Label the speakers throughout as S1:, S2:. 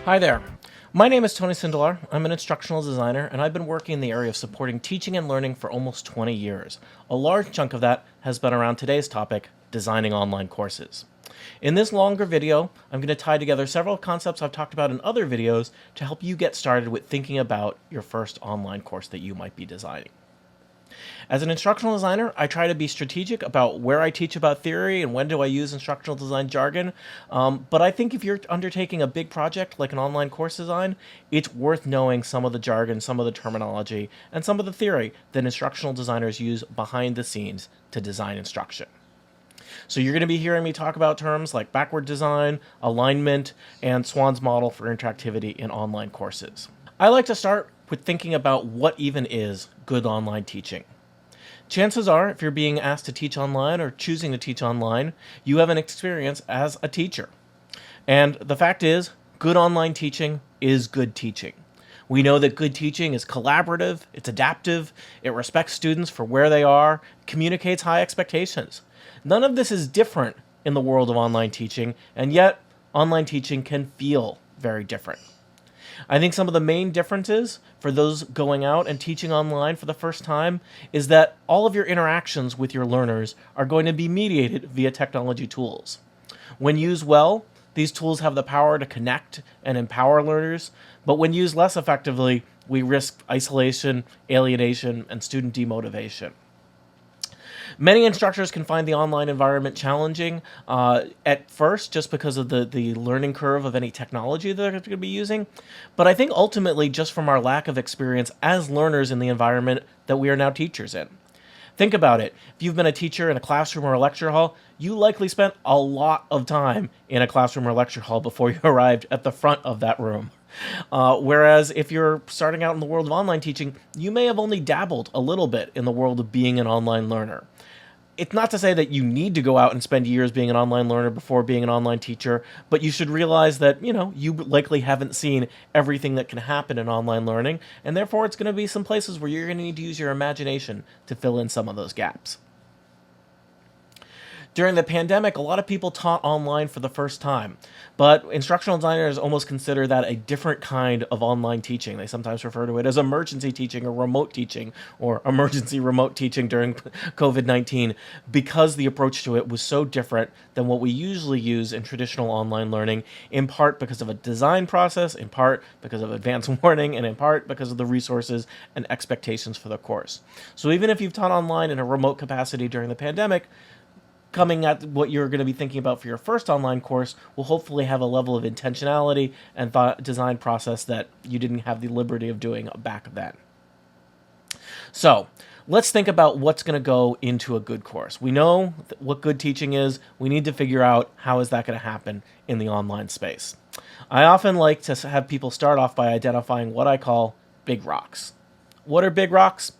S1: Hi there. My name is Tony Sindelar. I'm an instructional designer, and I've been working in the area of supporting teaching and learning for almost 20 years. A large chunk of that has been around today's topic, designing online courses. In this longer video, I'm going to tie together several concepts I've talked about in other videos to help you get started with thinking about your first online course that you might be designing. As an instructional designer, I try to be strategic about where I teach about theory and when do I use instructional design jargon. But I think if you're undertaking a big project like an online course design, it's worth knowing some of the jargon, some of the terminology, and some of the theory that instructional designers use behind the scenes to design instruction. So you're going to be hearing me talk about terms like backward design, alignment, and Swan's model for interactivity in online courses. I like to start with thinking about what even is good online teaching. Chances are, if you're being asked to teach online or choosing to teach online, you have an experience as a teacher. And the fact is, good online teaching is good teaching. We know that good teaching is collaborative, it's adaptive, it respects students for where they are, communicates high expectations. None of this is different in the world of online teaching, and yet online teaching can feel very different. I think some of the main differences for those going out and teaching online for the first time is that all of your interactions with your learners are going to be mediated via technology tools. When used well, these tools have the power to connect and empower learners, but when used less effectively, we risk isolation, alienation, and student demotivation. Many instructors can find the online environment challenging at first just because of the learning curve of any technology that they're going to be using. But I think ultimately just from our lack of experience as learners in the environment that we are now teachers in. Think about it. If you've been a teacher in a classroom or a lecture hall, you likely spent a lot of time in a classroom or lecture hall before you arrived at the front of that room. Whereas if you're starting out in the world of online teaching, you may have only dabbled a little bit in the world of being an online learner. It's not to say that you need to go out and spend years being an online learner before being an online teacher, but you should realize that, you likely haven't seen everything that can happen in online learning, and therefore it's going to be some places where you're going to need to use your imagination to fill in some of those gaps. During the pandemic, a lot of people taught online for the first time, but instructional designers almost consider that a different kind of online teaching. They sometimes refer to it as emergency teaching or remote teaching or emergency remote teaching during COVID-19 because the approach to it was so different than what we usually use in traditional online learning, in part because of a design process, in part because of advance warning, and in part because of the resources and expectations for the course. So even if you've taught online in a remote capacity during the pandemic, coming at what you're going to be thinking about for your first online course will hopefully have a level of intentionality and design process that you didn't have the liberty of doing back then. So let's think about what's going to go into a good course. We know what good teaching is. We need to figure out how is that going to happen in the online space. I often like to have people start off by identifying what I call big rocks. What are big rocks?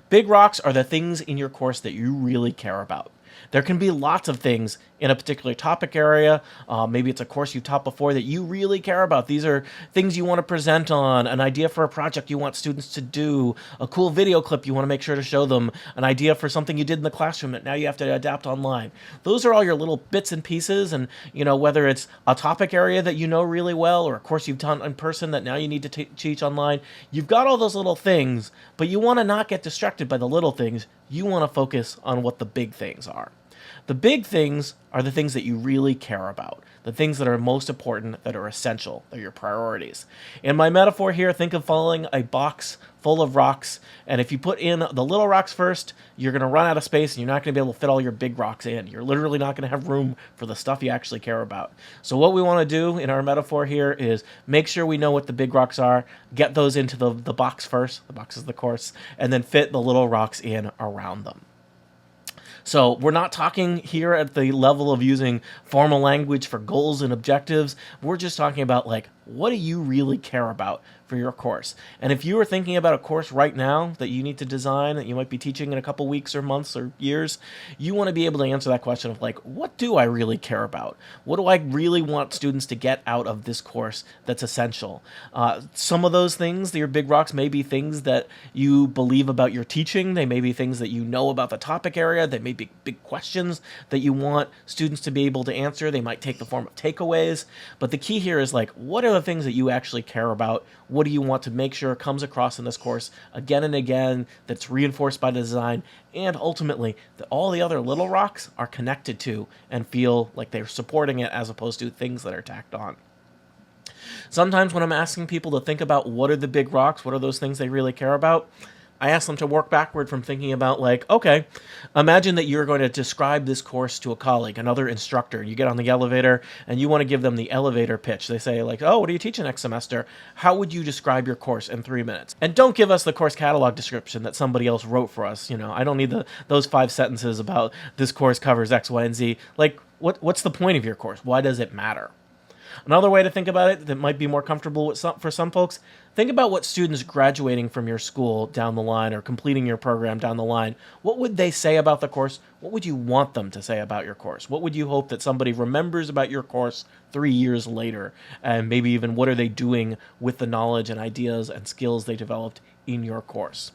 S1: Big rocks are the things in your course that you really care about. There can be lots of things in a particular topic area. Maybe it's a course you've taught before that you really care about. These are things you want to present on, an idea for a project you want students to do, a cool video clip you want to make sure to show them, an idea for something you did in the classroom that now you have to adapt online. Those are all your little bits and pieces, and whether it's a topic area that you know really well or a course you've taught in person that now you need to teach online, you've got all those little things, but you want to not get distracted by the little things. You want to focus on what the big things are. The big things are the things that you really care about, the things that are most important, that are essential, they're your priorities. In my metaphor here, think of following a box full of rocks, and if you put in the little rocks first, you're going to run out of space and you're not going to be able to fit all your big rocks in. You're literally not going to have room for the stuff you actually care about. So what we want to do in our metaphor here is make sure we know what the big rocks are, get those into the box first, the box is the course, and then fit the little rocks in around them. So we're not talking here at the level of using formal language for goals and objectives. We're just talking about what do you really care about for your course. And if you are thinking about a course right now that you need to design, that you might be teaching in a couple weeks or months or years, you want to be able to answer that question of like, what do I really care about? What do I really want students to get out of this course that's essential? Some of those things, your big rocks, may be things that you believe about your teaching. They may be things that you know about the topic area. They may be big questions that you want students to be able to answer. They might take the form of takeaways. But the key here is like, what are the things that you actually care about? What do you want to make sure comes across in this course again and again, that's reinforced by design, and ultimately that all the other little rocks are connected to and feel like they're supporting it as opposed to things that are tacked on. Sometimes when I'm asking people to think about what are the big rocks, what are those things they really care about, I ask them to work backward from thinking about like, okay, imagine that you're going to describe this course to a colleague, another instructor. You get on the elevator and you want to give them the elevator pitch. They say like, oh, what are you teaching next semester? How would you describe your course in 3 minutes? And don't give us the course catalog description that somebody else wrote for us. I don't need those 5 sentences about this course covers X, Y, and Z. Like, what's the point of your course? Why does it matter? Another way to think about it that might be more comfortable with for some folks, think about what students graduating from your school down the line or completing your program down the line, what would they say about the course? What would you want them to say about your course? What would you hope that somebody remembers about your course 3 years later? And maybe even what are they doing with the knowledge and ideas and skills they developed in your course?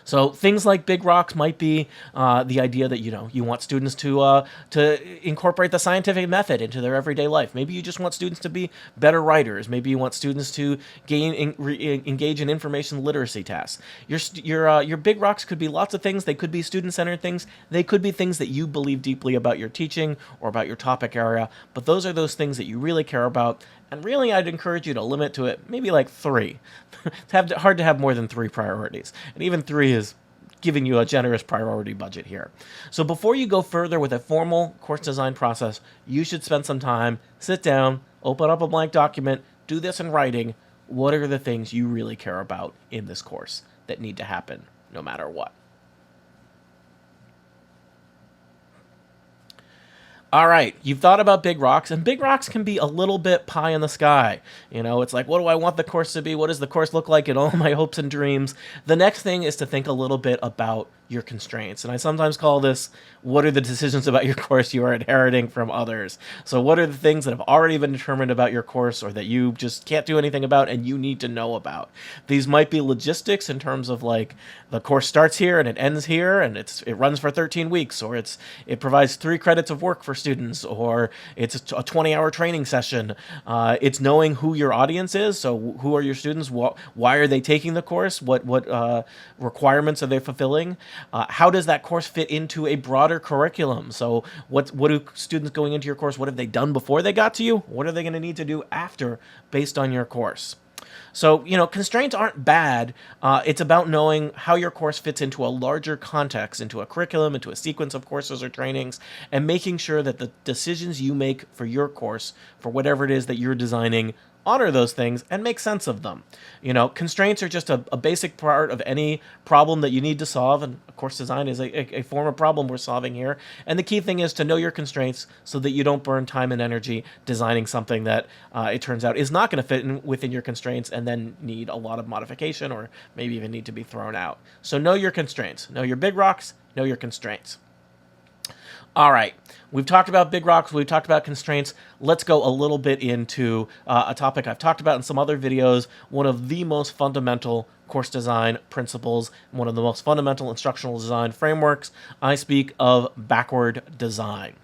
S1: So things like big rocks might be the idea that you want students to incorporate the scientific method into their everyday life. Maybe you just want students to be better writers. Maybe you want students to engage in information literacy tasks. Your big rocks could be lots of things. They could be student-centered things. They could be things that you believe deeply about your teaching or about your topic area. But those are those things that you really care about. And really, I'd encourage you to limit to it maybe like 3. It's hard to have more than 3 priorities. And even 3 is giving you a generous priority budget here. So before you go further with a formal course design process, you should spend some time, sit down, open up a blank document, do this in writing. What are the things you really care about in this course that need to happen no matter what? All right, you've thought about big rocks, and big rocks can be a little bit pie in the sky. It's like, what do I want the course to be? What does the course look like in all my hopes and dreams? The next thing is to think a little bit about your constraints. And I sometimes call this, what are the decisions about your course you are inheriting from others? So what are the things that have already been determined about your course or that you just can't do anything about and you need to know about? These might be logistics in terms of like, the course starts here and it ends here and it runs for 13 weeks, or it provides 3 credits of work for students, or it's a 20-hour training session. It's knowing who your audience is. So who are your students? Why are they taking the course? What requirements are they fulfilling? How does that course fit into a broader curriculum? So what do students going into your course, what have they done before they got to you? What are they going to need to do after based on your course? So, constraints aren't bad. It's about knowing how your course fits into a larger context, into a curriculum, into a sequence of courses or trainings, and making sure that the decisions you make for your course, for whatever it is that you're designing, honor those things and make sense of them. Constraints are just a basic part of any problem that you need to solve, and of course design is a form of problem we're solving here. And the key thing is to know your constraints so that you don't burn time and energy designing something that it turns out is not going to fit within your constraints and then need a lot of modification or maybe even need to be thrown out. So know your constraints. Know your big rocks, know your constraints. All right, we've talked about big rocks, we've talked about constraints. Let's go a little bit into a topic I've talked about in some other videos, one of the most fundamental course design principles, one of the most fundamental instructional design frameworks. I speak of backward design.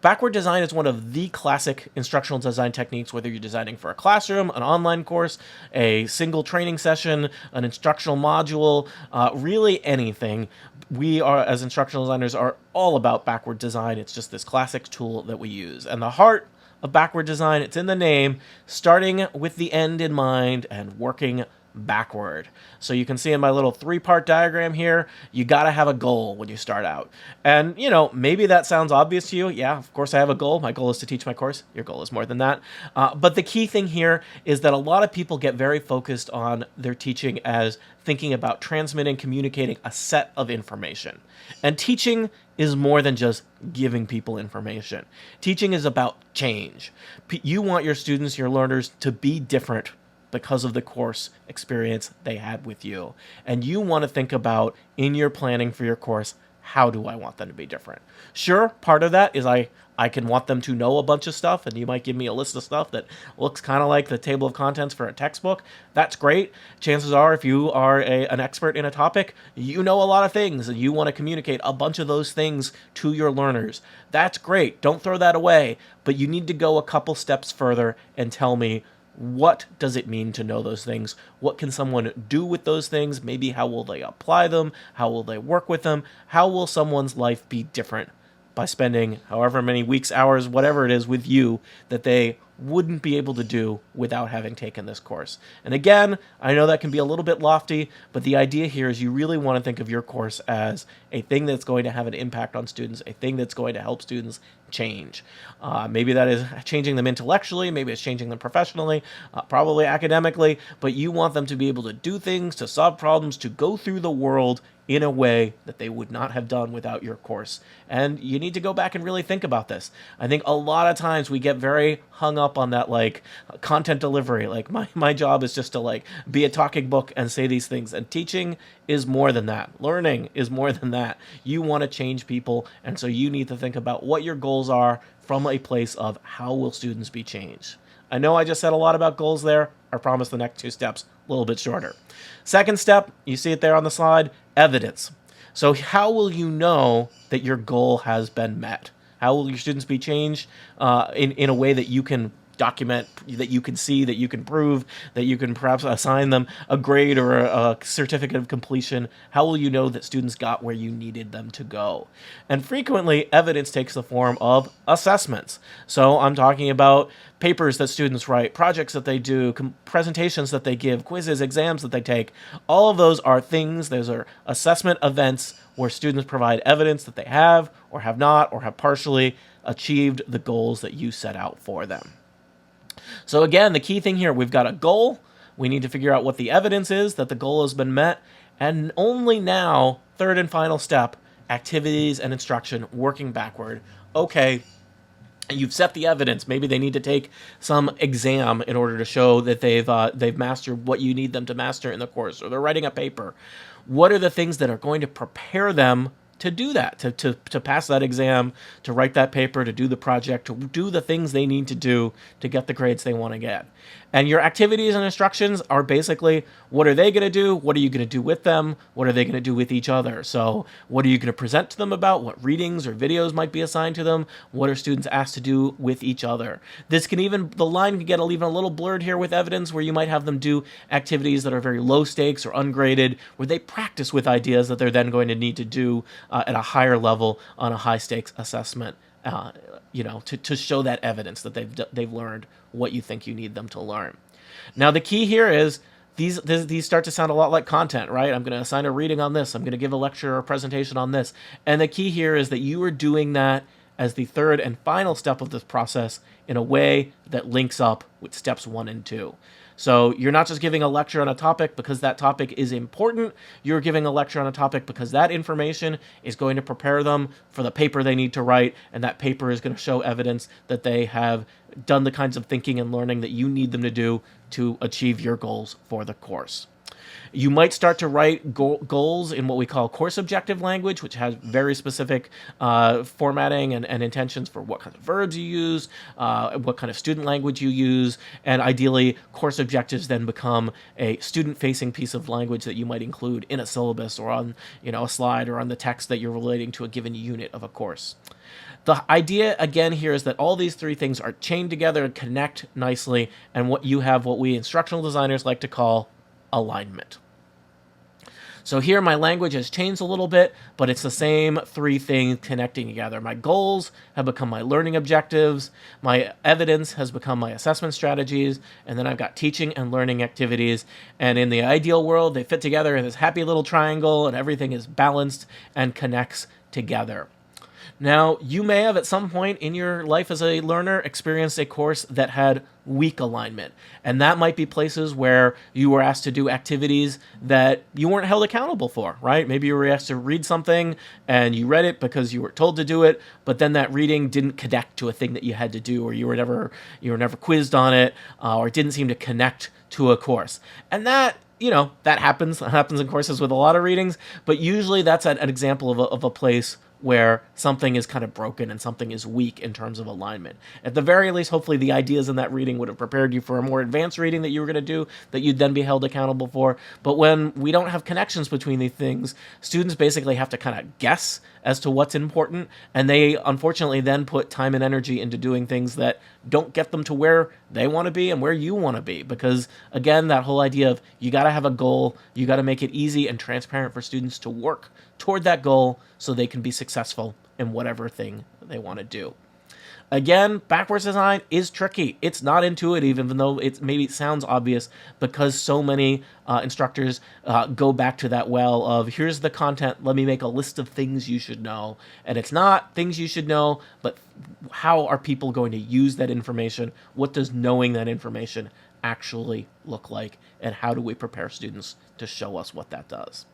S1: Backward design is one of the classic instructional design techniques, whether you're designing for a classroom, an online course, a single training session, an instructional module, really anything. We are, as instructional designers, are all about backward design. It's just this classic tool that we use. And the heart of backward design, it's in the name, starting with the end in mind and working backward. So you can see in my little 3-part diagram here, you got to have a goal when you start out. And, maybe that sounds obvious to you. Yeah, of course I have a goal. My goal is to teach my course. Your goal is more than that. But the key thing here is that a lot of people get very focused on their teaching as thinking about transmitting, communicating a set of information. And teaching is more than just giving people information. Teaching is about change. You want your students, your learners, to be different because of the course experience they had with you. And you want to think about, in your planning for your course, how do I want them to be different? Sure, part of that is I can want them to know a bunch of stuff, and you might give me a list of stuff that looks kind of like the table of contents for a textbook. That's great. Chances are, if you are an expert in a topic, you know a lot of things, and you want to communicate a bunch of those things to your learners. That's great. Don't throw that away, but you need to go a couple steps further and tell me, what does it mean to know those things? What can someone do with those things? Maybe how will they apply them? How will they work with them? How will someone's life be different by spending however many weeks, hours, whatever it is with you that they wouldn't be able to do without having taken this course? And again, I know that can be a little bit lofty, but the idea here is you really want to think of your course as a thing that's going to have an impact on students, a thing that's going to help students change. Maybe that is changing them intellectually, maybe it's changing them professionally, probably academically, but you want them to be able to do things, to solve problems, to go through the world in a way that they would not have done without your course. And you need to go back and really think about this. I think a lot of times we get very hung up on that, like, content delivery. Like, my job is just to, like, be a talking book and say these things. And teaching is more than that. Learning is more than that. You want to change people, and so you need to think about what your goals are from a place of how will students be changed. I know I just said a lot about goals there. I promise the next two steps a little bit shorter. Second step, you see it there on the slide, evidence. So how will you know that your goal has been met? How will your students be changed in a way that you can document, that you can see, that you can prove, that you can perhaps assign them a grade or a certificate of completion? How will you know that students got where you needed them to go? And frequently, evidence takes the form of assessments. So I'm talking about papers that students write, projects that they do, presentations that they give, quizzes, exams that they take. All of those are things, those are assessment events where students provide evidence that they have or have not or have partially achieved the goals that you set out for them. So again, the key thing here, we've got a goal. We need to figure out what the evidence is that the goal has been met. And only now, third and final step, activities and instruction, working backward. Okay, you've set the evidence. Maybe they need to take some exam in order to show that they've mastered what you need them to master in the course, or they're writing a paper. What are the things that are going to prepare them to do that, to pass that exam, to write that paper, to do the project, to do the things they need to do to get the grades they want to get? And your activities and instructions are basically, what are they going to do? What are you going to do with them? What are they going to do with each other? So what are you going to present to them about? What readings or videos might be assigned to them? What are students asked to do with each other? This can even, the line can get even a little blurred here with evidence, where you might have them do activities that are very low stakes or ungraded, where they practice with ideas that they're then going to need to do at a higher level on a high stakes assessment. To show that evidence that they've learned what you think you need them to learn. Now, the key here is these start to sound a lot like content, right? I'm going to assign a reading on this. I'm going to give a lecture or a presentation on this. And the key here is that you are doing that as the third and final step of this process in a way that links up with steps 1 and 2. So you're not just giving a lecture on a topic because that topic is important. You're giving a lecture on a topic because that information is going to prepare them for the paper they need to write, and that paper is going to show evidence that they have done the kinds of thinking and learning that you need them to do to achieve your goals for the course. You might start to write goals in what we call course objective language, which has very specific formatting and intentions for what kind of verbs you use, what kind of student language you use, and ideally, course objectives then become a student-facing piece of language that you might include in a syllabus or on a slide or on the text that you're relating to a given unit of a course. The idea, again, here is that all these three things are chained together and connect nicely, and what we instructional designers like to call alignment. So here my language has changed a little bit, but it's the same three things connecting together. My goals have become my learning objectives, my evidence has become my assessment strategies, and then I've got teaching and learning activities. And in the ideal world, they fit together in this happy little triangle, and everything is balanced and connects together. Now, you may have at some point in your life as a learner experienced a course that had weak alignment. And that might be places where you were asked to do activities that you weren't held accountable for, right? Maybe you were asked to read something and you read it because you were told to do it, but then that reading didn't connect to a thing that you had to do, or you were never quizzed on it, or it didn't seem to connect to a course. And that happens. That happens in courses with a lot of readings, but usually that's an example of a place where something is kind of broken and something is weak in terms of alignment. At the very least, hopefully the ideas in that reading would have prepared you for a more advanced reading that you were going to do that you'd then be held accountable for. But when we don't have connections between these things, students basically have to kind of guess as to what's important, and they unfortunately then put time and energy into doing things that don't get them to where they want to be and where you want to be. Because again, that whole idea of you got to have a goal, you got to make it easy and transparent for students to work toward that goal so they can be successful in whatever thing they want to do. Again, backwards design is tricky. It's not intuitive, even though maybe sounds obvious, because so many instructors go back to that well of, here's the content, let me make a list of things you should know. And it's not things you should know, but how are people going to use that information? What does knowing that information actually look like? And how do we prepare students to show us what that does?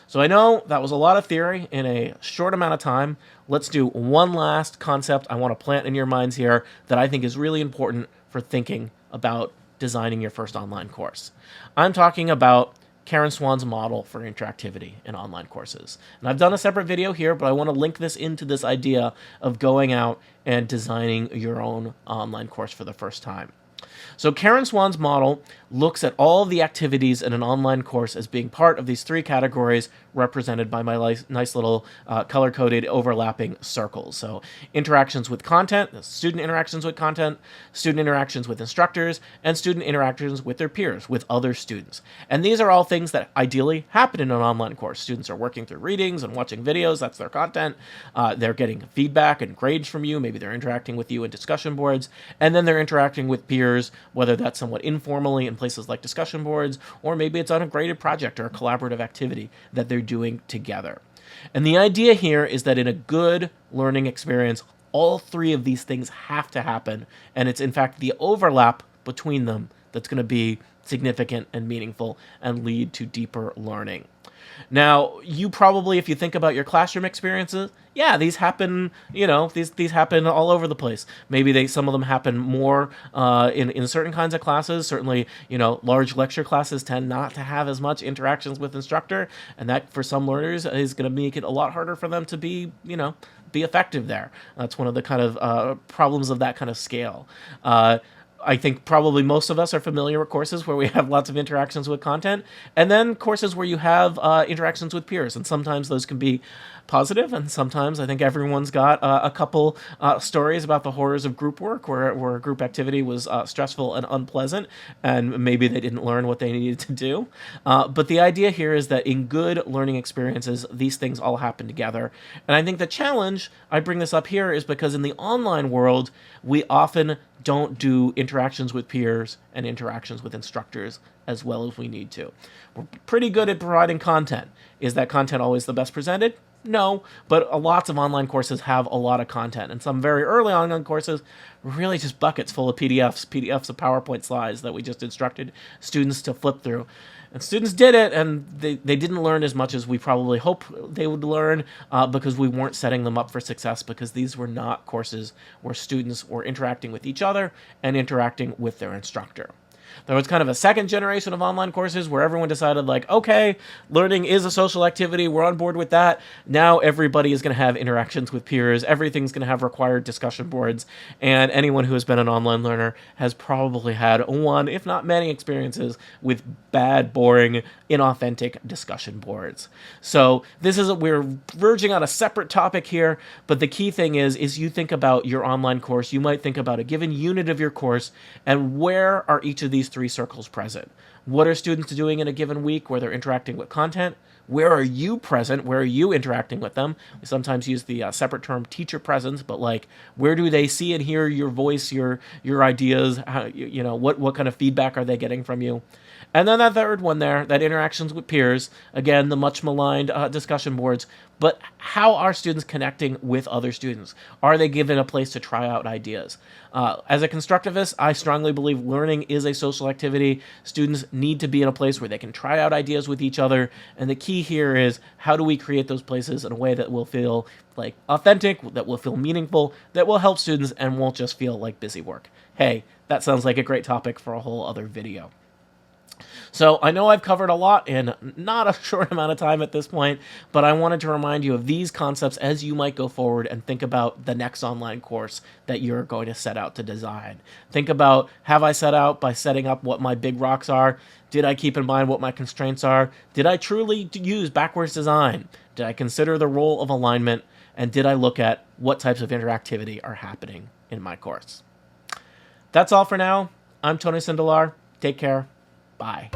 S1: So I know that was a lot of theory in a short amount of time. Let's do one last concept I want to plant in your minds here that I think is really important for thinking about designing your first online course. I'm talking about Karen Swan's model for interactivity in online courses. And I've done a separate video here, but I want to link this into this idea of going out and designing your own online course for the first time. So Karen Swan's model looks at all of the activities in an online course as being part of these three categories represented by my nice little color-coded overlapping circles. So interactions with content, student interactions with content, student interactions with instructors, and student interactions with their peers, with other students. And these are all things that ideally happen in an online course. Students are working through readings and watching videos, that's their content. They're getting feedback and grades from you, maybe they're interacting with you in discussion boards, and then they're interacting with peers, whether that's somewhat informally in places like discussion boards, or maybe it's on a graded project or a collaborative activity that they're doing together. And the idea here is that in a good learning experience, all three of these things have to happen, and it's in fact the overlap between them that's going to be significant and meaningful and lead to deeper learning. Now, you probably, if you think about your classroom experiences, yeah, these happen, these happen all over the place. Maybe some of them happen more in certain kinds of classes. Certainly, large lecture classes tend not to have as much interactions with instructor, and that for some learners is going to make it a lot harder for them to be effective there. That's one of the kind of problems of that kind of scale. I think probably most of us are familiar with courses where we have lots of interactions with content, and then courses where you have interactions with peers, and sometimes those can be positive, and sometimes I think everyone's got a couple stories about the horrors of group work, where group activity was stressful and unpleasant, and maybe they didn't learn what they needed to do. But the idea here is that in good learning experiences, these things all happen together. And I think the challenge, I bring this up here, is because in the online world, we often don't do interactions with peers and interactions with instructors as well as we need to. We're pretty good at providing content. Is that content always the best presented? No, but lots of online courses have a lot of content, and some very early online courses were really just buckets full of PDFs of PowerPoint slides that we just instructed students to flip through. And students did it, and they didn't learn as much as we probably hope they would learn because we weren't setting them up for success, because these were not courses where students were interacting with each other and interacting with their instructor. There was kind of a second generation of online courses where everyone decided, like, okay, learning is a social activity, we're on board with that. Now everybody is going to have interactions with peers, everything's going to have required discussion boards, and anyone who has been an online learner has probably had one, if not many, experiences with bad, boring, inauthentic discussion boards. So we're verging on a separate topic here, but the key thing is you think about your online course, you might think about a given unit of your course, and where are each of these three circles present? What are students doing in a given week where they're interacting with content? Where are you present? Where are you interacting with them? We sometimes use the separate term teacher presence, but where do they see and hear your voice, your ideas? How, what kind of feedback are they getting from you? And then that third one there, that interactions with peers, again, the much maligned discussion boards, but how are students connecting with other students? Are they given a place to try out ideas? As a constructivist, I strongly believe learning is a social activity. Students need to be in a place where they can try out ideas with each other. And the key here is, how do we create those places in a way that will feel like authentic, that will feel meaningful, that will help students and won't just feel like busy work? Hey, that sounds like a great topic for a whole other video. So I know I've covered a lot in not a short amount of time at this point, but I wanted to remind you of these concepts as you might go forward and think about the next online course that you're going to set out to design. Think about, have I set out by setting up what my big rocks are? Did I keep in mind what my constraints are? Did I truly use backwards design? Did I consider the role of alignment? And did I look at what types of interactivity are happening in my course? That's all for now. I'm Tony Sindelar. Take care. Bye.